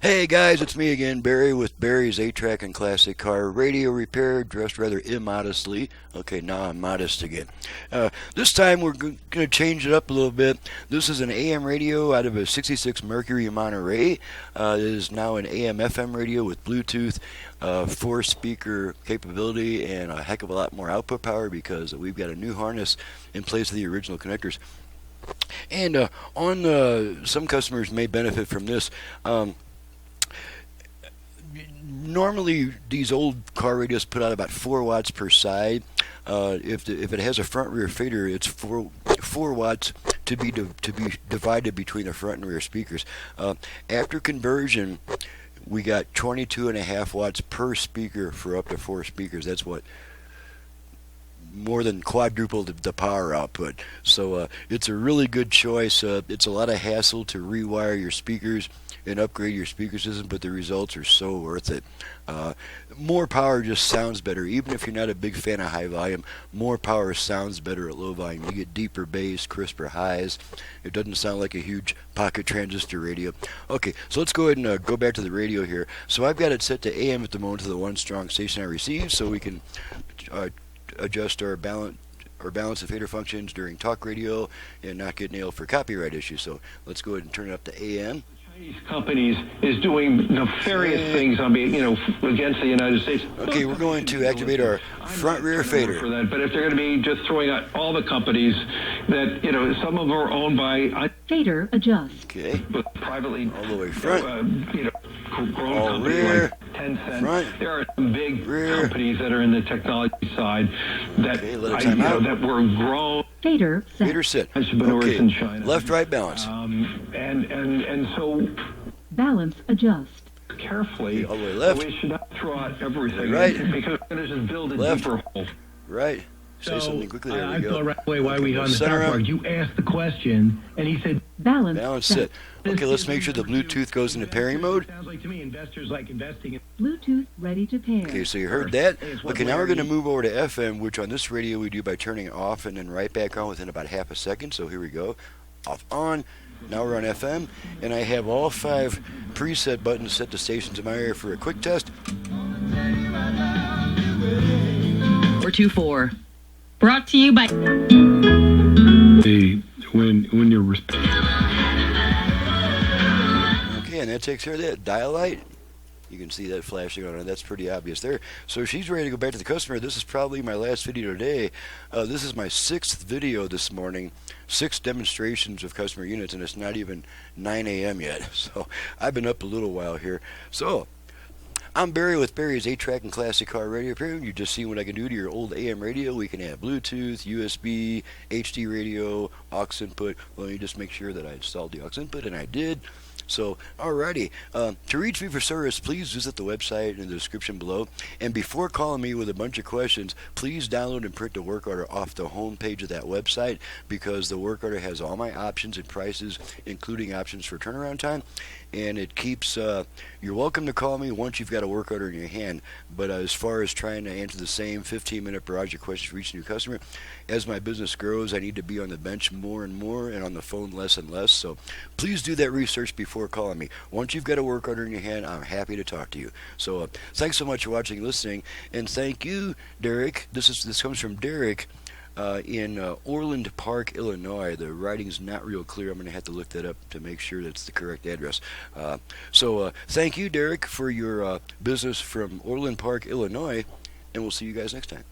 Hey guys, it's me again, Barry with Barry's 8-Track and Classic Car Radio Repair, dressed rather immodestly. Okay, now I'm modest again. This time we're going to change it up a little bit. This is an AM radio out of a 66 Mercury Monterey. It is now an AM FM radio with Bluetooth, 4-speaker capability, and a heck of a lot more output power because we've got a new harness in place of the original connectors. And some customers may benefit from this. Normally, these old car radios put out about 4 watts per side. If it has a front rear fader, it's 4 watts to be divided between the front and rear speakers. After conversion, we got 22.5 watts per speaker for up to 4 speakers. That's what more than quadrupled the power output. So it's a really good choice. It's a lot of hassle to rewire your speakers and upgrade your speaker system, but the results are so worth it. More power just sounds better. Even if you're not a big fan of high volume, more power sounds better at low volume. You get deeper bass, crisper highs. It doesn't sound like a huge pocket transistor radio. Okay, so let's go ahead and go back to the radio here. So I've got it set to AM at the moment to the one strong station I receive, so we can adjust our balance and fader functions during talk radio and not get nailed for copyright issues. So let's go ahead and turn it up to AM. Chinese companies is doing nefarious things against the United States. Okay, we're going to activate our front rear fader. For that, but if they're going to be just throwing out all the companies that some of them are owned by fader adjust. Okay, privately all the way front. Grown all companies rear, like Tencent. front, there are some big rear. companies that are in the technology side that that were grown. Fader set. Fader set. Entrepreneurs Okay, in China. left, right balance. And so Balance adjust. carefully. All the way left. We should not throw out everything. Right. Because we're going to just build a Left. deeper hole. Right. Say something quickly. There I we go. thought right away why we on the Center top up. part. You asked the question, and he said, Balance set. Okay, let's make sure the Bluetooth goes into pairing mode. Sounds like to me investors like investing in. Bluetooth ready to pair. Okay, so you heard that. Okay, now we're going to move over to FM, which on this radio we do by turning off and then right back on within about half a second. So here we go. Off, on. Now we're on FM, and I have all 5 preset buttons set to stations in my area for a quick test. 424. Brought to you by. When you're. Okay, and that takes care of that. Dial light. You can see that flashing on it. That's pretty obvious there. So she's ready to go back to the customer. This is probably my last video today. This is my 6th video this morning. 6 demonstrations of customer units, and it's not even 9 a.m. yet. So I've been up a little while here. So I'm Barry with Barry's 8-Track and Classic Car Radio Repair. You just see what I can do to your old AM radio. We can have Bluetooth, USB, HD radio, aux input. Well, you just make sure that I installed the aux input, and I did. So, alrighty. To reach me for service, please visit the website in the description below. And before calling me with a bunch of questions, please download and print the work order off the home page of that website, because the work order has all my options and prices, including options for turnaround time. And it keeps, you're welcome to call me once you've got a work order in your hand. But as far as trying to answer the same 15-minute barrage of questions for each new customer, as my business grows, I need to be on the bench more and more and on the phone less and less. So please do that research before calling me. Once you've got a work order in your hand, I'm happy to talk to you. So thanks so much for watching and listening. And thank you, Derek. This comes from Derek. In Orland Park, Illinois. The writing's not real clear. I'm going to have to look that up to make sure that's the correct address. So thank you, Derek, for your business from Orland Park, Illinois, and we'll see you guys next time.